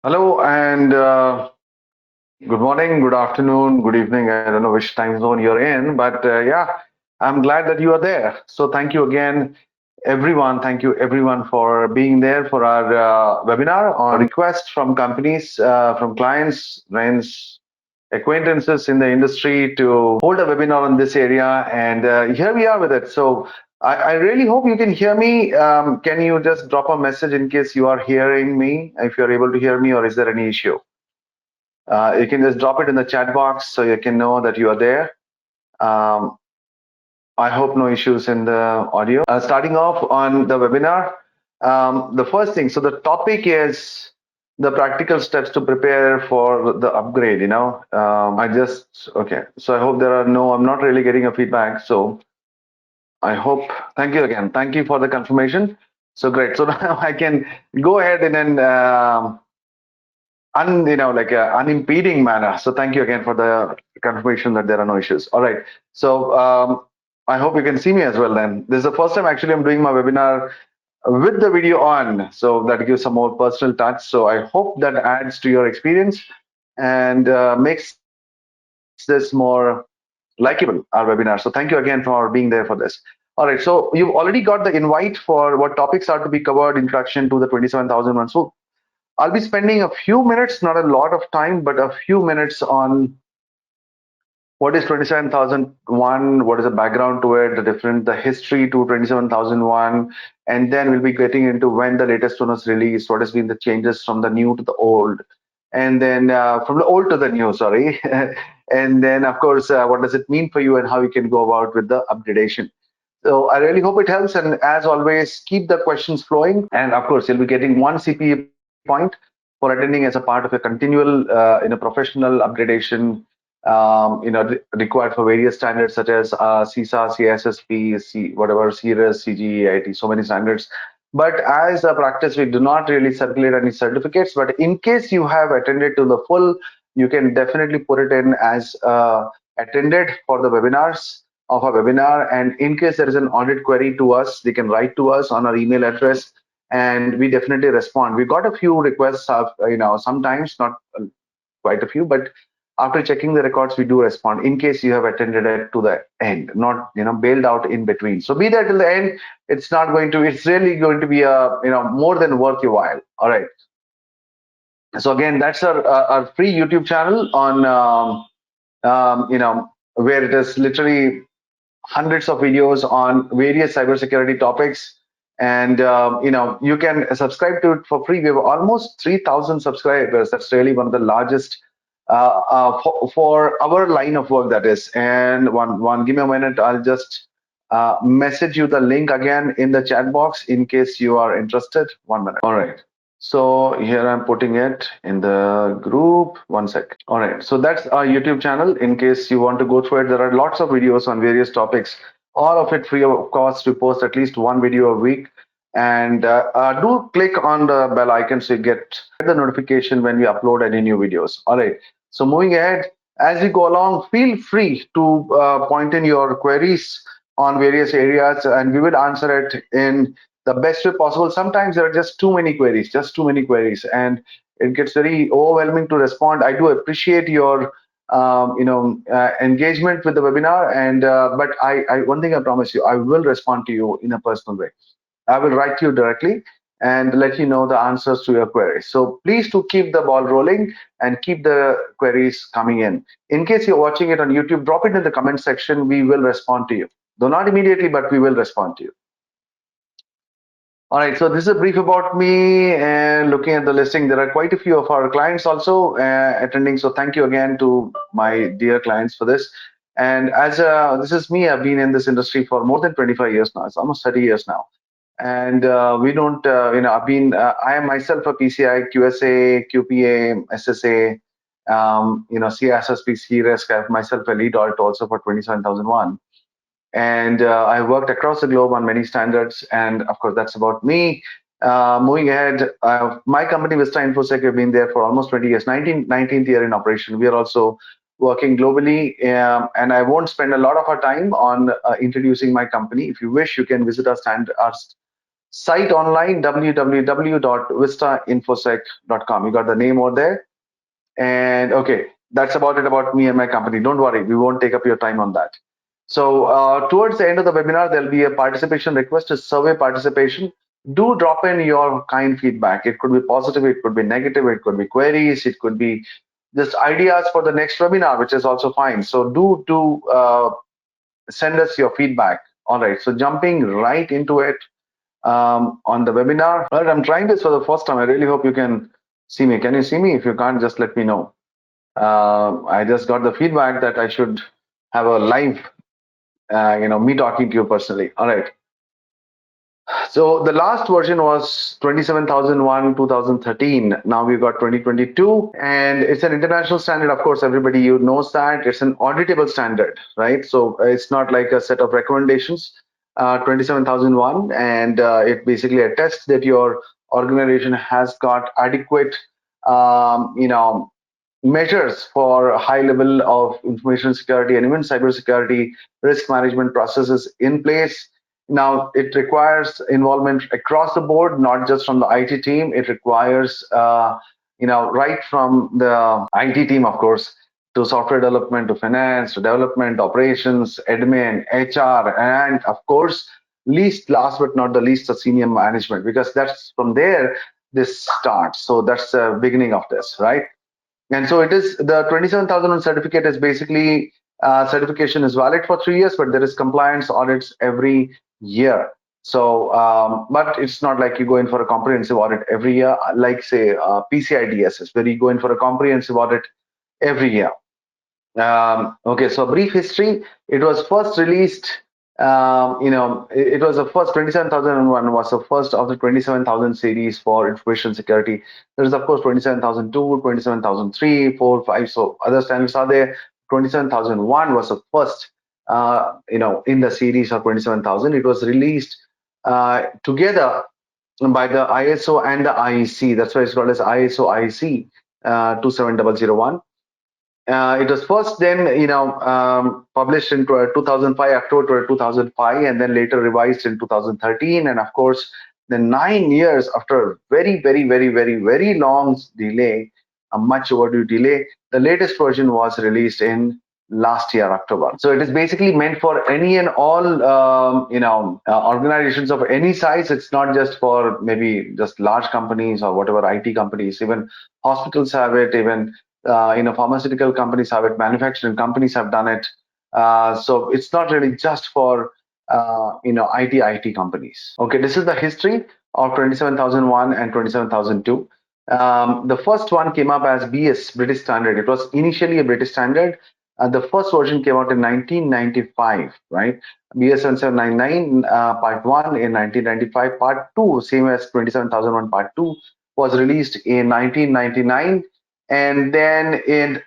Hello and good morning, good afternoon, good evening. I don't know which time zone you're in, but yeah, I'm glad that you are there. So thank you again, everyone. Thank you everyone for being there for our webinar on request from companies, from clients, friends, acquaintances in the industry to hold a webinar on this area. And here we are with it. So I really hope you can hear me. Can you just drop a message in case you are hearing me, if you're able to hear me, or is there any issue? You can just drop it in the chat box so you can know that you are there. Um, I hope no issues in the audio. Starting off on the webinar, the first thing, so the topic is the practical steps to prepare for the upgrade. Okay. So I hope there are no, I'm not really getting a feedback. So I hope, thank you again. Thank you for the confirmation. So great. So now I can go ahead and then like a unimpeding manner. So thank you again for the confirmation that there are no issues. All right. So I hope you can see me as well then. This is the first time actually I'm doing my webinar with the video on. So that gives some more personal touch. So I hope that adds to your experience and makes this more likable, our webinar. So thank you again for being there for this. All right. So you've already got the invite for what topics are to be covered, introduction to the 27,001. So I'll be spending a few minutes, not a lot of time, but a few minutes on what is 27,001, what is the background to it, the history to 27,001, and then we'll be getting into when the latest one was released, what has been the changes from the new to the old, and then from the old to the new, sorry. And then, of course, what does it mean for you and how you can go about with the upgradation. So I really hope it helps. And as always, keep the questions flowing. And of course, you'll be getting one CPE point for attending as a part of a continual, professional upgradation, required for various standards such as CISA, CSSP, whatever, CRS, CGE, IT, so many standards. But as a practice, we do not really circulate any certificates. But in case you have attended to the full, you can definitely put it in as attended for the webinars of a webinar. And in case there is an audit query to us, they can write to us on our email address, and we definitely respond. We got a few requests of, sometimes not quite a few, but after checking the records, we do respond in case you have attended it to the end, not bailed out in between. So be there till the end. It's really going to be a more than worth your while. All right. So again, that's our free YouTube channel on where it is literally hundreds of videos on various cybersecurity topics, and you can subscribe to it for free. We have almost 3,000 subscribers. That's really one of the largest for our line of work, that is. And one give me a minute, I'll just message you the link again in the chat box in case you are interested. 1 minute. All right. So here I'm putting it in the group. 1 sec. All right. So that's our YouTube channel. In case you want to go through it, there are lots of videos on various topics, all of it free of cost. We post at least one video a week. And do click on the bell icon so you get the notification when we upload any new videos. All right. So moving ahead, as we go along, feel free to point in your queries on various areas, and we will answer it in the best way possible. Sometimes there are just too many queries, and it gets very overwhelming to respond. I do appreciate your engagement with the webinar, and but one thing I promise you, I will respond to you in a personal way. I will write to you directly and let you know the answers to your queries. So please do keep the ball rolling and keep the queries coming in. In case you're watching it on YouTube, drop it in the comment section. We will respond to you. Though not immediately, but we will respond to you. All right, so this is a brief about me, and looking at the listing, there are quite a few of our clients also attending. So thank you again to my dear clients for this. And as this is me, I've been in this industry for more than 25 years now. It's almost 30 years now. And we don't, I am myself a PCI, QSA, QPA, SSA, CSSP, CRISC. I have myself a lead audit also for 27001. And I worked across the globe on many standards. And of course, that's about me. Moving ahead, my company, VISTA InfoSec, have been there for almost 20 years, 19th year in operation. We are also working globally. And I won't spend a lot of our time on introducing my company. If you wish, you can visit our site online, www.vistainfosec.com. You got the name over there. And okay, that's about it about me and my company. Don't worry, we won't take up your time on that. So towards the end of the webinar, there'll be a participation request, a survey participation. Do drop in your kind feedback. It could be positive, it could be negative, it could be queries, it could be just ideas for the next webinar, which is also fine. So do send us your feedback. All right, so jumping right into it on the webinar. All right, I'm trying this for the first time. I really hope you can see me. Can you see me? If you can't, just let me know. I just got the feedback that I should have a live, me talking to you personally. All right. So the last version was 27001 2013. Now we've got 2022, and it's an international standard. Of course, everybody you knows that it's an auditable standard, right? So it's not like a set of recommendations. 27001, and it basically attests that your organization has got adequate, measures for a high level of information security and even cybersecurity risk management processes in place. Now, it requires involvement across the board, not just from the IT team. It requires, right from the IT team, of course, to software development, to finance, to development, operations, admin, HR, and of course, last but not the least, the senior management, because that's from there this starts. So that's the beginning of this, right? And so it is the 27,001 certificate is basically certification is valid for 3 years, but there is compliance audits every year. So, but it's not like you go in for a comprehensive audit every year, like say PCI DSS, where you go in for a comprehensive audit every year. Okay, so brief history. It was first released, it was the first 27,001 was the first of the 27,000 series for information security. There is, of course, 27,002, 27,003, 4, 5. So other standards are there. 27,001 was the first, in the series of 27,000. It was released together by the ISO and the IEC. That's why it's called as ISO IEC 27001. It was first then, published in 2005, October 2005, and then later revised in 2013. And of course, then 9 years after a very, very, very, very, very long delay, a much overdue delay, the latest version was released in last year, October. So it is basically meant for any and all, organizations of any size. It's not just for maybe just large companies or whatever IT companies. Even hospitals have it. Even pharmaceutical companies have it, manufacturing companies have done it. So it's not really just for IT companies. Okay, this is the history of 27,001 and 27,002. The first one came up as BS, British Standard. It was initially a British standard. The first version came out in 1995, right? BS 7799 Part 1 in 1995. Part 2, same as 27,001 Part 2, was released in 1999, and then it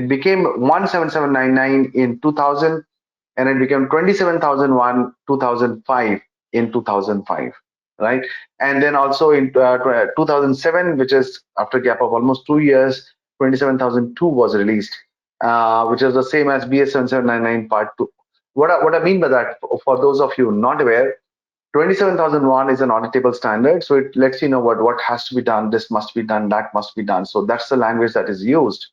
became 17799 in 2000, and it became 27,001 2005 in 2005, right? And then also in 2007, which is after a gap of almost 2 years, 27,002 was released, which is the same as BS 7799 Part 2. What I mean by that, for those of you not aware, 27,001 is an auditable standard, so it lets you know what has to be done. This must be done, that must be done. So that's the language that is used.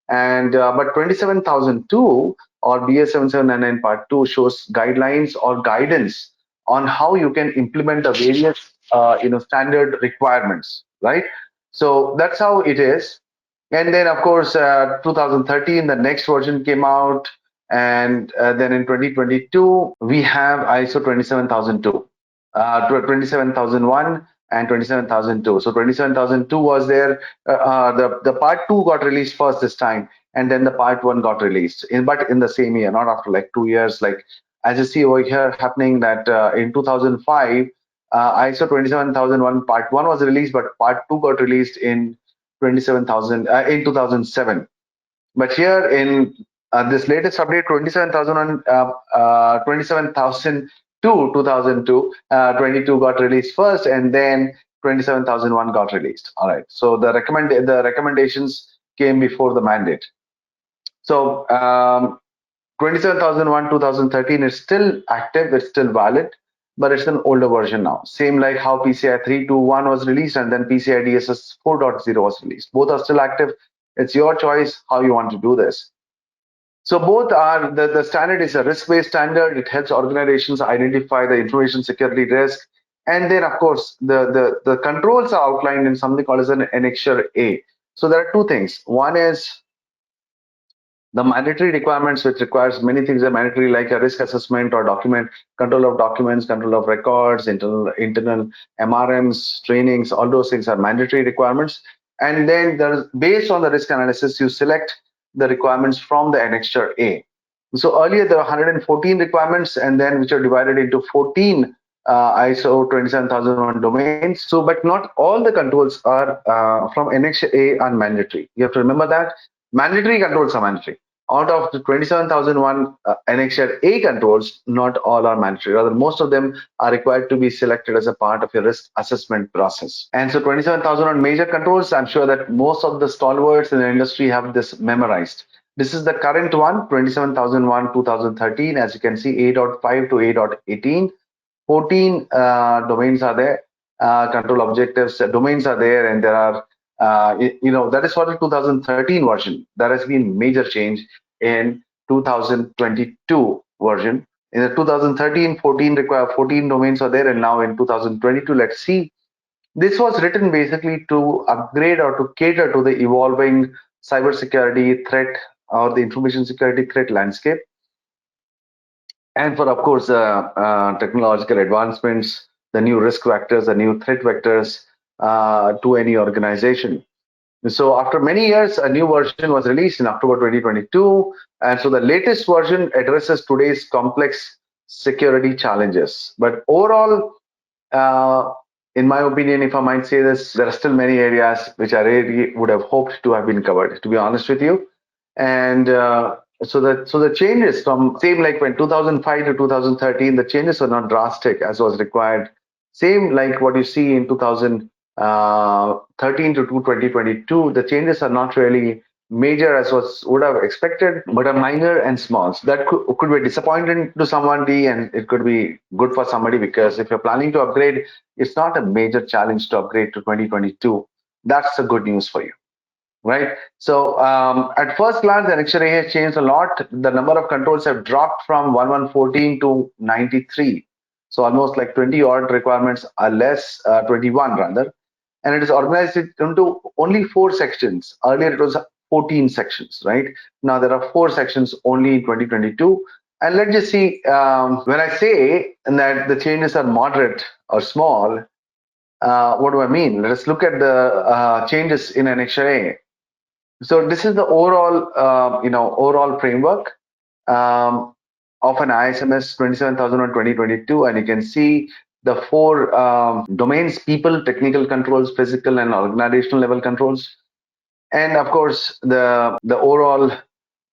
And but 27,002 or BS 7799 Part 2 shows guidelines or guidance on how you can implement the various standard requirements, right? So that's how it is. And then of course 2013 the next version came out, and then in 2022 we have ISO 27002, 27,001 and 27,002. So 27,002 was there. The part 2 got released first this time, and then the part 1 got released but in the same year, not after like 2 years, like as you see over here happening that in 2005 ISO 27001 part 1 was released, but part 2 got released in 27,000 in 2007. But here in this latest update, 27,000 27,002 2002, 22 got released first, and then 27,001 got released. All right. So the recommendations came before the mandate. So 27,001 2013 is still active. It's still valid. but it's an older version now. Same like how PCI 3.2.1 was released and then PCI DSS 4.0 was released. Both are still active. It's your choice how you want to do this. So both are, the standard is a risk-based standard. It helps organizations identify the information security risk. And then, of course, the controls are outlined in something called as an Annexure A. So there are two things. One is the mandatory requirements, which requires many things are mandatory, like a risk assessment or document, control of documents, control of records, internal MRMs, trainings, all those things are mandatory requirements. And then there's, based on the risk analysis, you select the requirements from the Annexure A. So earlier there were 114 requirements, and then which are divided into 14 ISO 27001 domains. So, but not all the controls are from Annexure A are mandatory. You have to remember that mandatory controls are mandatory. Out of the 27001 Annexure A controls, not all are mandatory. Rather, most of them are required to be selected as a part of your risk assessment process. And so 27001 major controls, I'm sure that most of the stalwarts in the industry have this memorized. This is the current one, 27001 2013. As you can see, 8.5 to 8.18. 14 domains are there, control objectives, domains are there, and there are, that is for the 2013 version. There has been major change in 2022 version. In the 2013, 14 domains are there, and now in 2022, let's see. This was written basically to upgrade or to cater to the evolving cybersecurity threat or the information security threat landscape, and for, of course, technological advancements, the new risk vectors, the new threat vectors to any organization. So after many years, a new version was released in October 2022. And so the latest version addresses today's complex security challenges. But overall, in my opinion, if I might say this, there are still many areas which I really would have hoped to have been covered, to be honest with you. And so the changes from same like when 2005 to 2013, the changes were not drastic as was required. Same like what you see in 2013 to 2022, the changes are not really major as was would have expected, but are minor and small. So that could be disappointing to somebody, and it could be good for somebody, because if you're planning to upgrade, it's not a major challenge to upgrade to 2022. That's the good news for you, right? So at first glance, the Annexure A has changed a lot. The number of controls have dropped from 1114 to 93. So almost like 20 odd requirements are less, 21 rather. And it is organized into only 4 sections. Earlier it was 14 sections, right? Now there are 4 sections only in 2022. And let's just see, when I say that the changes are moderate or small, what do I mean? Let us look at the changes in Annexure A. So this is the overall, overall framework of an ISMS 27001 2022, and you can see the 4 domains: people, technical controls, physical and organizational level controls, and of course the overall,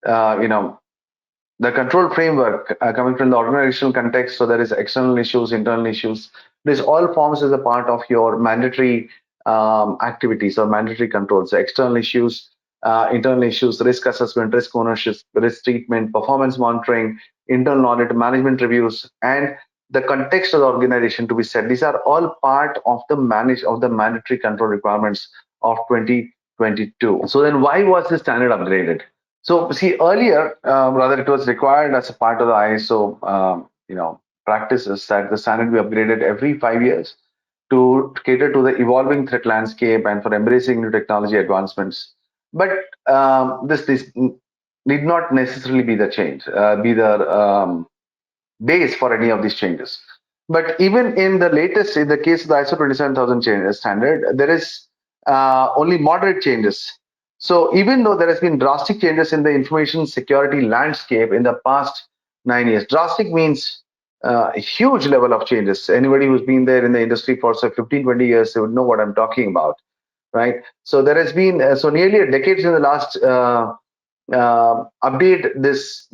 the control framework coming from the organizational context. So there is external issues, internal issues. This all forms as a part of your mandatory activities or mandatory controls. So external issues, internal issues, risk assessment, risk ownership, risk treatment, performance monitoring, internal audit, management reviews, and the context of the organization to be set. These are all part of the mandatory control requirements of 2022. So then why was the standard upgraded? So see, earlier, rather it was required as a part of the ISO, practices that the standard be upgraded every 5 years to cater to the evolving threat landscape and for embracing new technology advancements. But this need not necessarily be the base for any of these changes. But even in the case of the ISO 27000 standard, there is only moderate changes. So even though there has been drastic changes in the information security landscape in the past 9 years, drastic means a huge level of changes. Anybody who's been there in the industry for say 15, 20 years, they would know what I'm talking about, right? So there has been so nearly a decade in the last update. This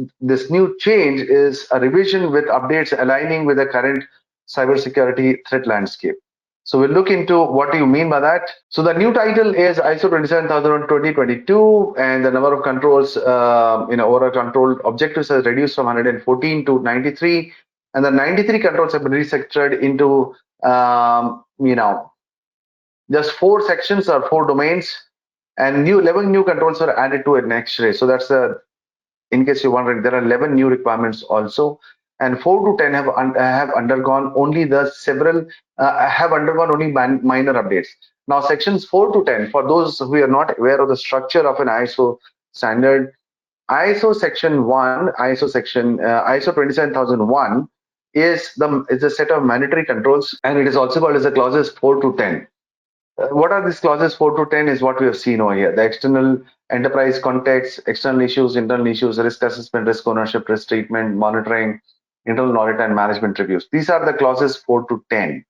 new change is a revision with updates aligning with the current cybersecurity threat landscape. So we'll look into what do you mean by that. So the new title is ISO 27001 2022, and the number of controls, overall control objectives has reduced from 114 to 93. and the 93 controls have been restructured into just 4 sections or 4 domains, and 11 new controls are added to it next day. So that's in case you're wondering, there are 11 new requirements also, and 4 to 10 have undergone only the several have undergone only minor updates. Now sections 4 to 10, for those who are not aware of the structure of an ISO standard, ISO section 1, ISO 27001 is a set of mandatory controls, and it is also called as the clauses 4 to 10. What are these clauses 4 to 10 is what we have seen over here. The external enterprise context, external issues, internal issues, risk assessment, risk ownership, risk treatment, monitoring, internal audit, and management reviews. These are the clauses 4 to 10,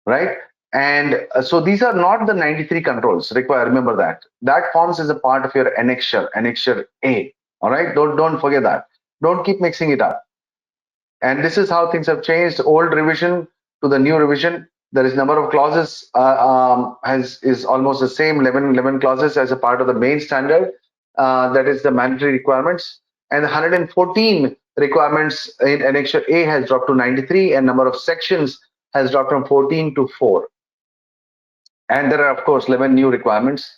right? And so these are not the 93 controls required. Remember that. That forms as a part of your annexure A. All right. Don't forget that. Don't keep mixing it up. And this is how things have changed. Old revision to the new revision. There is number of clauses is almost the same, 11 clauses as a part of the main standard. That is the mandatory requirements. And 114 requirements in Annexure A has dropped to 93, and number of sections has dropped from 14 to 4. And there are, of course, 11 new requirements.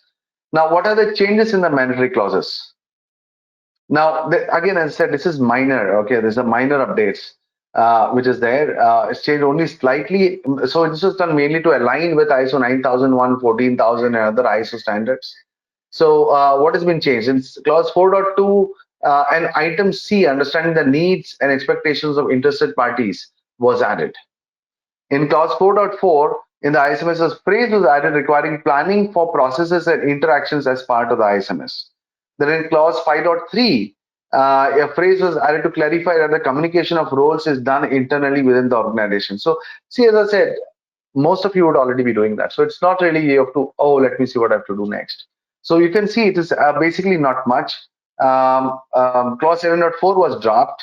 Now, what are the changes in the mandatory clauses? Now, again, as I said, this is minor. Okay, there's a minor updates which is there. It's changed only slightly. So this was done mainly to align with ISO 9001, 14,000, and other ISO standards. So what has been changed? In clause 4.2 and item C, understanding the needs and expectations of interested parties, was added. In clause 4.4, in the ISMS, a phrase was added requiring planning for processes and interactions as part of the ISMS. Then in clause 5.3, a phrase was added to clarify that the communication of roles is done internally within the organization. So, see, as I said, most of you would already be doing that. So it's not really you have to, oh, let me see what I have to do next. So you can see it is basically not much. Clause 7.4 was dropped.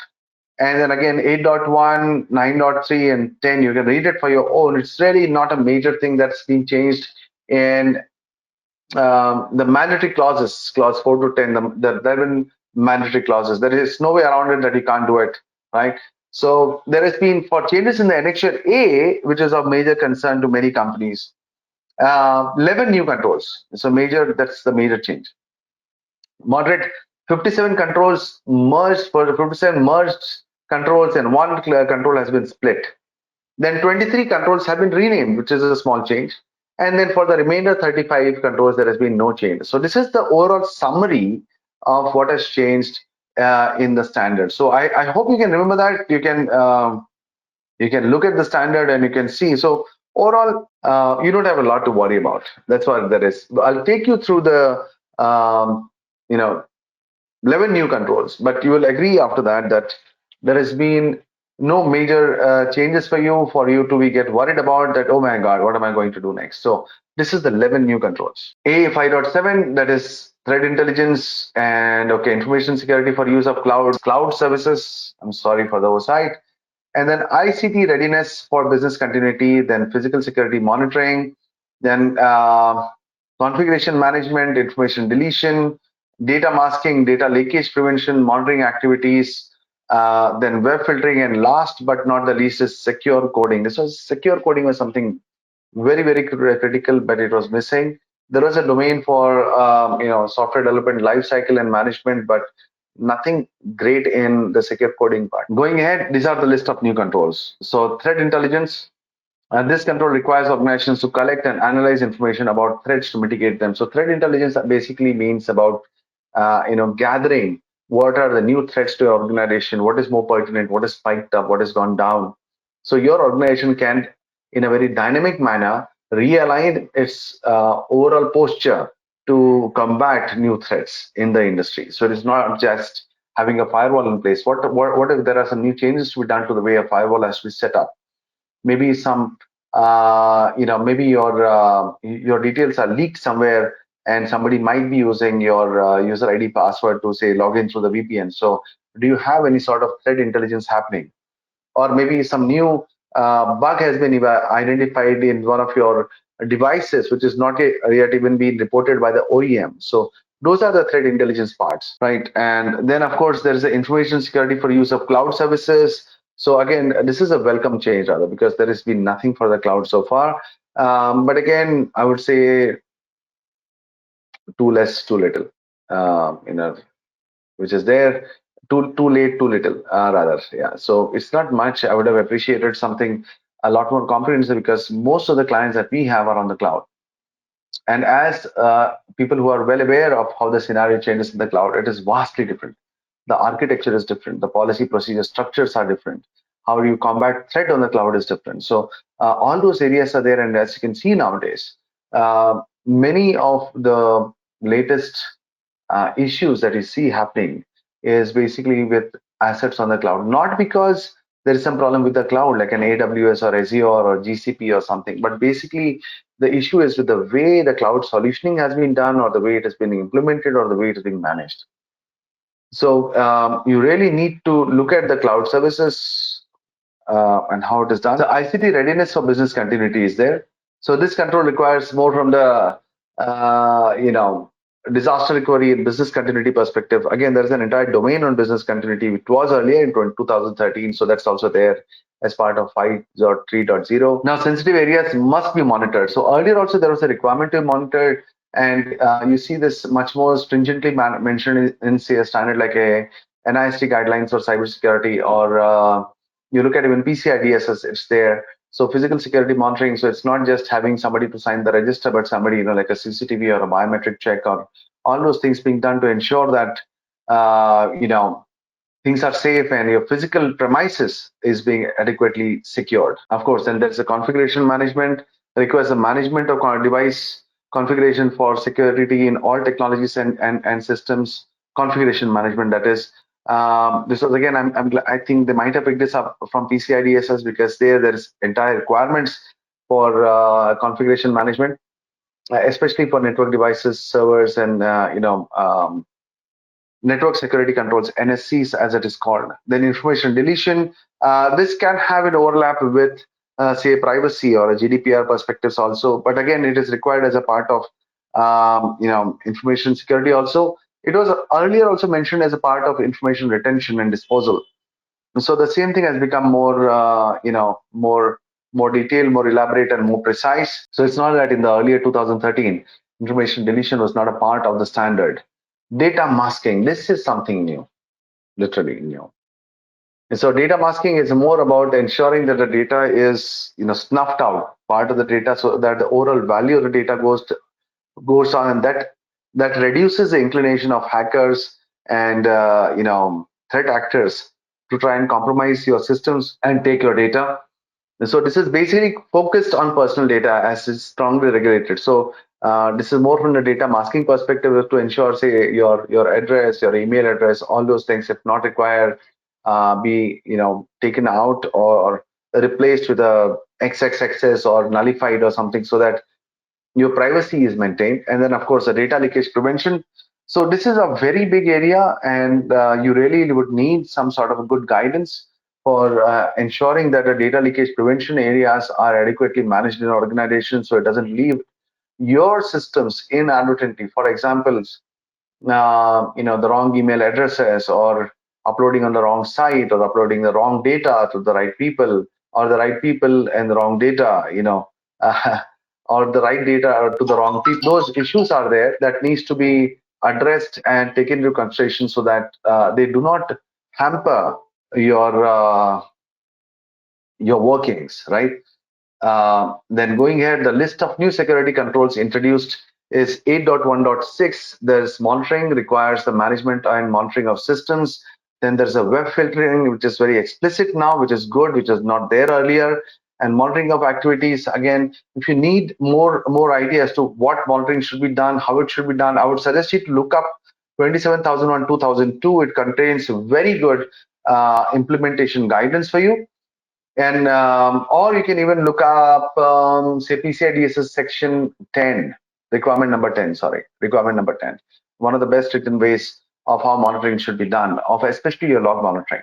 And then again, 8.1, 9.3, and 10, you can read it for your own. It's really not a major thing that's been changed. And the mandatory clauses, clause 4 to 10, the 11 mandatory clauses, there is no way around it that you can't do it, right? So there has been, for changes in the Annexure A, which is of major concern to many companies, 11 new controls. So that's the major change. Moderate 57 controls merged, for 57 merged controls, and one control has been split. Then 23 controls have been renamed, which is a small change. And then for the remainder 35 controls, there has been no change. So this is the overall summary of what has changed in the standard. So I hope you can remember that. You can look at the standard and you can see. So overall, you don't have a lot to worry about. That's what that is. I'll take you through the 11 new controls, but you will agree after that there has been no major changes for you to be get worried about that. Oh my God, what am I going to do next? So this is the 11 new controls. A 5.7, that is threat intelligence and information security for use of cloud services. I'm sorry for the oversight. And then ICT readiness for business continuity, then physical security monitoring, then configuration management, information deletion, data masking, data leakage prevention, monitoring activities, then web filtering, and last but not the least is secure coding. Secure coding was something very, very critical, but it was missing. There was a domain for software development lifecycle and management, but nothing great in the secure coding part. Going ahead, these are the list of new controls. So threat intelligence, and this control requires organizations to collect and analyze information about threats to mitigate them. So threat intelligence basically means about gathering what are the new threats to your organization, what is more pertinent, what is spiked up, what has gone down. So your organization can, in a very dynamic manner, realign its overall posture to combat new threats in the industry. So it is not just having a firewall in place. What if there are some new changes to be done to the way a firewall has to be set up? Maybe some maybe your details are leaked somewhere, and somebody might be using your user ID password to say log in through the VPN. So do you have any sort of threat intelligence happening? Or maybe some new bug has been identified in one of your devices, which is not yet even been reported by the OEM. So those are the threat intelligence parts, right? And then of course there is the information security for use of cloud services. So again, this is a welcome change rather, because there has been nothing for the cloud so far. But again, I would say too less, too little. You know, which is there. Too late, too little, rather. Yeah. So it's not much. I would have appreciated something a lot more comprehensive, because most of the clients that we have are on the cloud. And as people who are well aware of how the scenario changes in the cloud, it is vastly different. The architecture is different. The policy procedure structures are different. How you combat threat on the cloud is different. So all those areas are there. And as you can see nowadays, many of the latest issues that you see happening is basically with assets on the cloud, not because there is some problem with the cloud like an AWS or Azure or GCP or something, but basically the issue is with the way the cloud solutioning has been done, or the way it has been implemented, or the way it is being managed. So you really need to look at the cloud services and how it is done. The ICT readiness for business continuity is there. So this control requires more from the disaster recovery and business continuity perspective. Again, there is an entire domain on business continuity. It was earlier in 2013, so that's also there as part of 5.3.0. Now, sensitive areas must be monitored. So earlier also there was a requirement to monitor, and you see this much more stringently mentioned in say a standard like a NIST guidelines for cybersecurity, or you look at even PCI DSS, it's there. So physical security monitoring. So it's not just having somebody to sign the register, but somebody, like a CCTV or a biometric check, or all those things being done to ensure that, things are safe and your physical premises is being adequately secured. Of course, then there's a configuration management, requires the management of device configuration for security in all technologies and systems. Configuration management, that is. This was again, I think they might have picked this up from PCI DSS, because there's entire requirements for configuration management, especially for network devices, servers, and network security controls, NSCs as it is called. Then information deletion. This can have an overlap with, say, privacy or a GDPR perspectives also. But again, it is required as a part of, information security also. It was earlier also mentioned as a part of information retention and disposal. So the same thing has become more, more detailed, more elaborate, and more precise. So it's not that in the earlier 2013, information deletion was not a part of the standard. Data masking, this is something new, literally new. And so data masking is more about ensuring that the data is, snuffed out, part of the data, so that the overall value of the data goes on, and that reduces the inclination of hackers and threat actors to try and compromise your systems and take your data. And so this is basically focused on personal data, as is strongly regulated. So this is more from the data masking perspective, to ensure, say, your address, your email address, all those things, if not required, be taken out or replaced with a XXXS or nullified or something, so that your privacy is maintained. And then, of course, the data leakage prevention. So this is a very big area, and you really would need some sort of a good guidance for ensuring that the data leakage prevention areas are adequately managed in an organization, so it doesn't leave your systems inadvertently. For example, the wrong email addresses, or uploading on the wrong site, or uploading the wrong data to the right people, or the right people and the wrong data, or the right data to the wrong people. Those issues are there that needs to be addressed and taken into consideration, so that they do not hamper your workings, right? Then going ahead, the list of new security controls introduced is 8.1.6. There's monitoring, requires the management and monitoring of systems. Then there's a web filtering, which is very explicit now, which is good, which was not there earlier. And monitoring of activities. Again, if you need more idea as to what monitoring should be done, how it should be done, I would suggest you to look up 27001 2002. It contains very good implementation guidance for you. And or you can even look up, say, PCI DSS section 10, requirement number 10, sorry, requirement number 10. One of the best written ways of how monitoring should be done, of especially your log monitoring,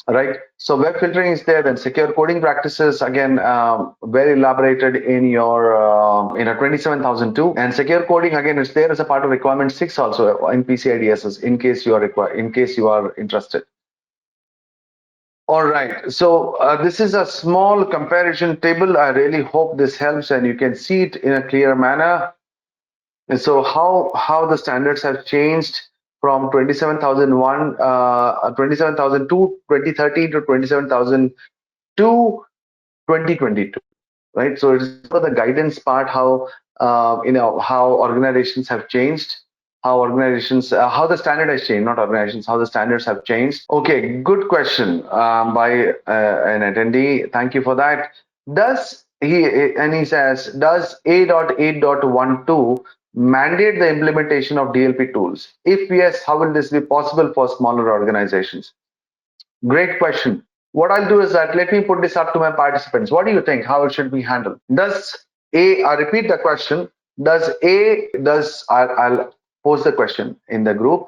right? So web filtering is there. Then secure coding practices, again, well elaborated in your in a 27002. And secure coding, again, is there as a part of requirement 6 also in PCI DSS, in case you are interested. All right. So this is a small comparison table. I really hope this helps and you can see it in a clear manner. And so how the standards have changed from 27,001, 27,002, 2013 to 27,002, 2022, right? So it's for the guidance part, how how organizations have changed, how the standard has changed, not organizations, how the standards have changed. Okay, good question by an attendee. Thank you for that. Does he says, does A.8.12 mandate the implementation of DLP tools? If yes, how will this be possible for smaller organizations? Great question. What I'll do is that let me put this up to my participants. What do you think? How it should be handled? Does I repeat the question. I'll pose the question in the group.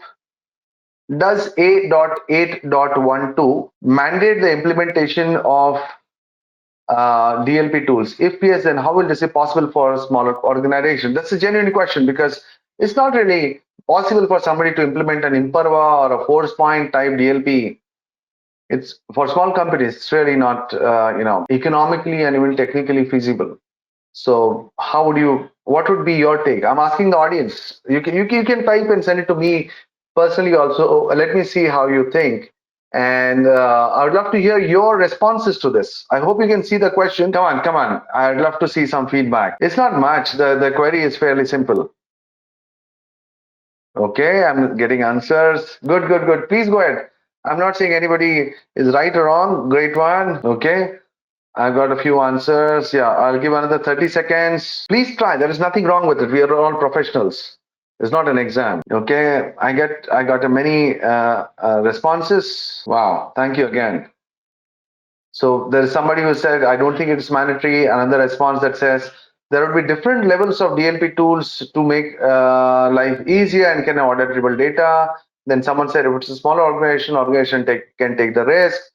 Does A.8.12 mandate the implementation of DLP tools? If yes, then how will this be possible for a smaller organization? That's a genuine question because it's not really possible for somebody to implement an Imperva or a force point type DLP. It's for small companies. It's really not, economically and even technically feasible. So, how would you? What would be your take? I'm asking the audience. You can type and send it to me personally. Also, let me see how you think. And I would love to hear your responses to this. I hope you can see the question. Come on, come on. I'd love to see some feedback. It's not much. The query is fairly simple. Okay, I'm getting answers. Good, good, good. Please go ahead. I'm not saying anybody is right or wrong. Great one. Okay. I got a few answers. Yeah, I'll give another 30 seconds. Please try. There is nothing wrong with it. We are all professionals. It's not an exam. Okay. I got a many responses. Wow. Thank you again. So there is somebody who said, I don't think it's mandatory. Another response that says there will be different levels of DLP tools to make life easier and can auditable data. Then someone said, if it's a smaller organization can take the risk.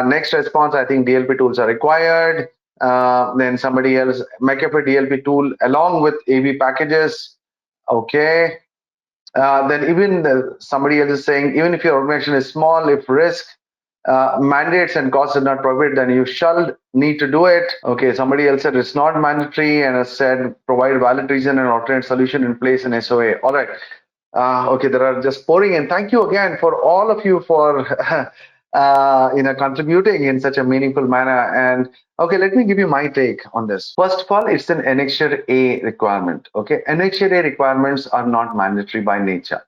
Next response, I think DLP tools are required. Then somebody else, make up a DLP tool along with AV packages. Okay. Then even somebody else is saying, even if your organization is small, if risk mandates and costs are not prohibited, then you shall need to do it. Okay, somebody else said it's not mandatory and has said provide valid reason and alternate solution in place in SOA. All right. Okay, there are just pouring in. Thank you again for all of you for contributing in such a meaningful manner. And okay, let me give you my take on this. First of all, it's an Annexure A requirement. Okay, Annexure A requirements are not mandatory by nature.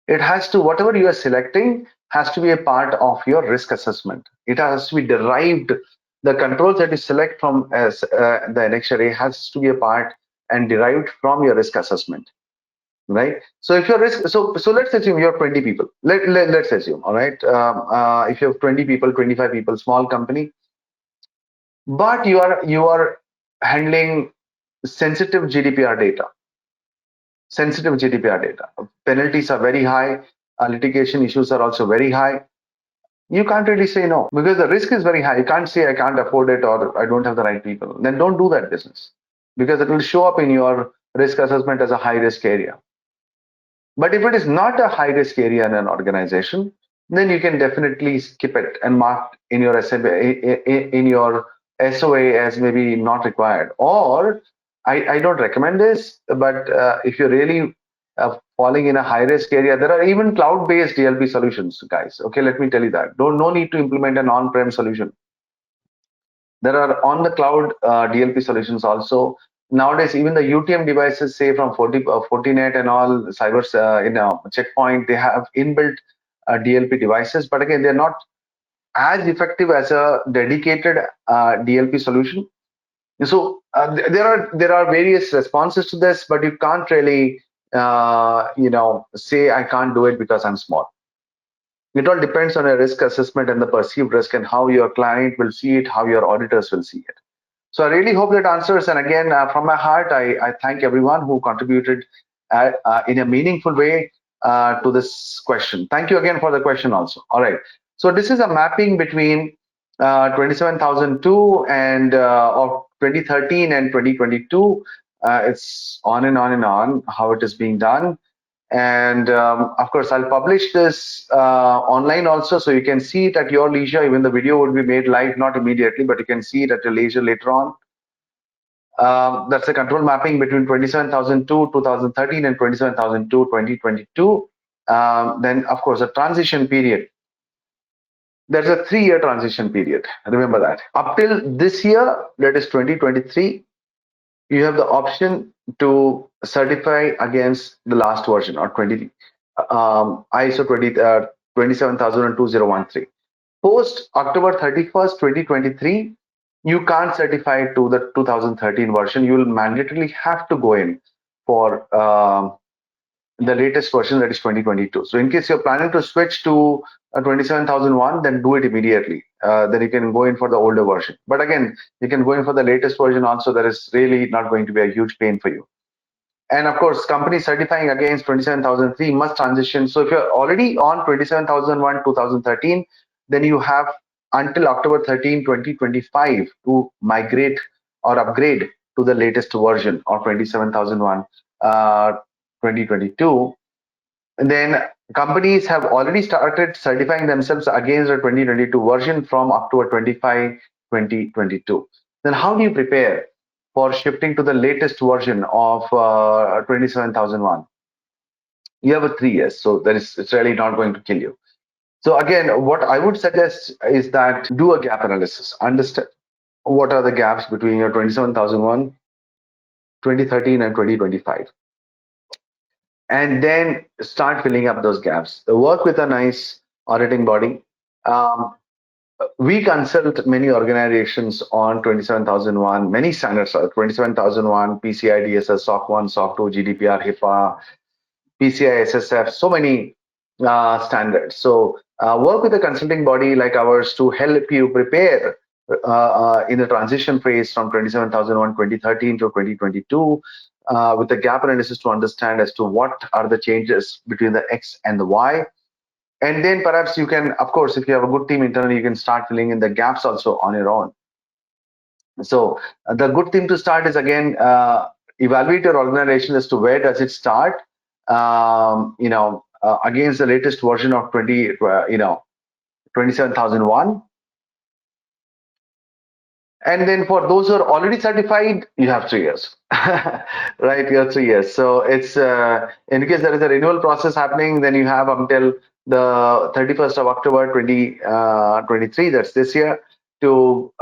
It has to, whatever you are selecting has to be a part of your risk assessment. It has to be derived. The controls that you select from the Annexure A has to be a part and derived from your risk assessment, right? So if your risk, so let's assume you have 20 people. Let's assume, all right. If you have 20 people, 25 people, small company, but you are handling sensitive GDPR data. Sensitive GDPR data. Penalties are very high. Litigation issues are also very high. You can't really say no because the risk is very high. You can't say I can't afford it or I don't have the right people. Then don't do that business because it will show up in your risk assessment as a high risk area. But if it is not a high risk area in an organization, then you can definitely skip it and mark in your in your SOA as maybe not required. Or I don't recommend this, but if you're really falling in a high risk area, there are even cloud based DLP solutions, guys. Okay, let me tell you that. No need to implement an on prem solution. There are on the cloud DLP solutions also. Nowadays, even the UTM devices, say from Fortinet and all cyber, checkpoint, they have inbuilt DLP devices. But again, they're not as effective as a dedicated DLP solution. So there are various responses to this, but you can't really say I can't do it because I'm small. It all depends on a risk assessment and the perceived risk and how your client will see it, how your auditors will see it. So I really hope that answers. And again, from my heart, I thank everyone who contributed in a meaningful way to this question. Thank you again for the question also. All right. So this is a mapping between 27,002 and of 2013 and 2022. It's on and on and on how it is being done. And of course, I'll publish this online also, so you can see it at your leisure. Even the video would be made live, not immediately, but you can see it at your leisure later on. That's the control mapping between 27002 2013 and 27002 2022. Then, of course, a transition period. There's a 3-year transition period. Remember that. Up till this year, that is 2023, you have the option to certify against the last version or ISO 27001 Post October 31st, 2023, you can't certify to the 2013 version. You will mandatorily have to go in for the latest version, that is 2022. So in case you're planning to switch to 27001, then do it immediately. Then you can go in for the older version. But again, you can go in for the latest version also. That is really not going to be a huge pain for you. And of course, companies certifying against 27003 must transition. So if you're already on 27001 2013, then you have until October 13, 2025 to migrate or upgrade to the latest version of 27001 2022. And then companies have already started certifying themselves against the 2022 version from October 25, 2022. Then how do you prepare for shifting to the latest version of 27001? You have a 3 years, so it's really not going to kill you. So again, what I would suggest is that do a gap analysis. Understand what are the gaps between your 27001, 2013, and 2025. And then start filling up those gaps. Work with a nice auditing body. Um, we consult many organizations on 27001, many standards, 27001, PCI DSS, SOC 1, SOC 2, GDPR, HIPAA, PCI SSF, so many standards. So work with a consulting body like ours to help you prepare in the transition phase from 27001 2013 to 2022 with the gap analysis to understand as to what are the changes between the X and the Y. And then perhaps you can, of course, if you have a good team internally, you can start filling in the gaps also on your own. So the good thing to start is again, evaluate your organization as to where does it start, against the latest version of 27001. And then for those who are already certified, you have 3 years, right? You have 3 years. So it's in case there is a renewal process happening, then you have until the 31st of October 2023. That's this year to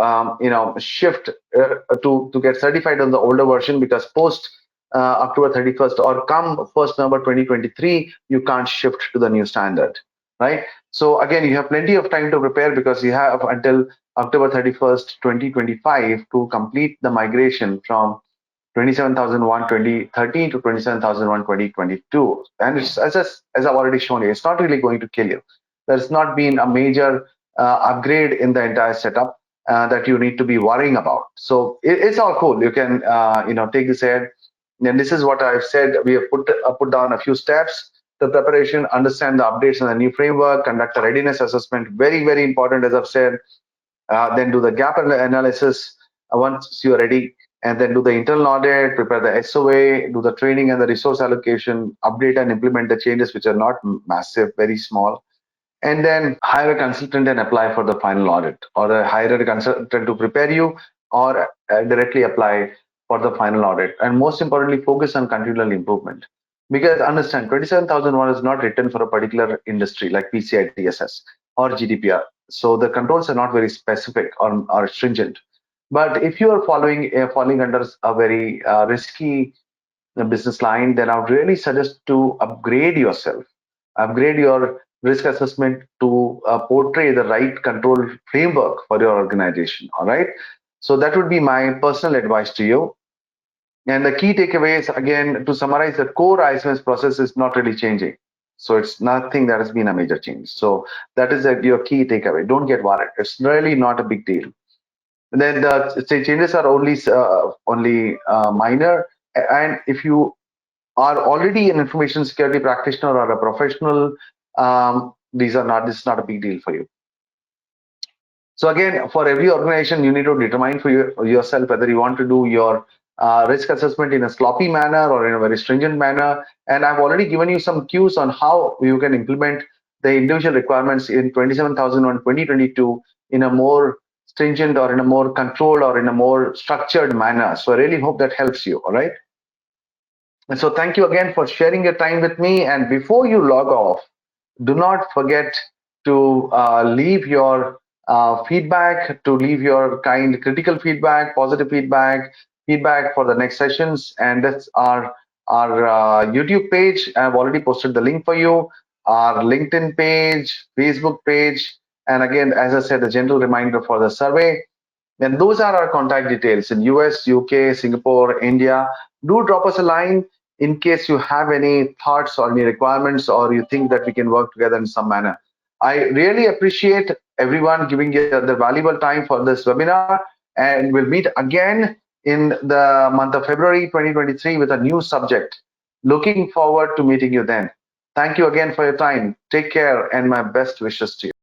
shift to get certified on the older version, because post October 31st or come 1st November 2023, you can't shift to the new standard, right? So again, you have plenty of time to prepare because you have until October 31st, 2025 to complete the migration from 27001 2013 to 27001 2022. And it's, as I've already shown you, it's not really going to kill you. There's not been a major upgrade in the entire setup that you need to be worrying about. So it's all cool. You can take this ahead. And this is what I've said. We have put down a few steps. The preparation, understand the updates on the new framework, conduct a readiness assessment. Very, very important, as I've said. Then do the gap analysis once you're ready, and then do the internal audit, prepare the SOA, do the training and the resource allocation, update and implement the changes which are not massive, very small, and then hire a consultant and apply for the final audit, or hire a consultant to prepare you, or directly apply for the final audit. And most importantly, focus on continual improvement. Because understand, 27001 is not written for a particular industry like PCI DSS or GDPR. So the controls are not very specific or stringent. But if you are falling under a very risky business line, then I would really suggest to upgrade yourself, upgrade your risk assessment to portray the right control framework for your organization. All right. So that would be my personal advice to you. And the key takeaways, again, to summarize, the core ISMS process is not really changing. So it's nothing that has been a major change. So that is your key takeaway. Don't get worried. It's really not a big deal. And then the changes are only minor. And if you are already an information security practitioner or a professional, this is not a big deal for you. So again, for every organization, you need to determine for yourself whether you want to do your risk assessment in a sloppy manner or in a very stringent manner. And I've already given you some cues on how you can implement the individual requirements in 27001 2022 in a more stringent or in a more controlled or in a more structured manner. So I really hope that helps you. All right. And so thank you again for sharing your time with me. And before you log off, do not forget to leave your feedback, to leave your kind critical feedback, positive feedback, feedback for the next sessions. And that's our YouTube page. I've already posted the link for you, our LinkedIn page, Facebook page, and again, as I said, a gentle reminder for the survey. And those are our contact details in US, UK, Singapore, India. Do drop us a line in case you have any thoughts or any requirements or you think that we can work together in some manner. I really appreciate everyone giving the valuable time for this webinar, and we'll meet again in the month of February 2023 with a new subject. Looking forward to meeting you then. Thank you again for your time. Take care and my best wishes to you.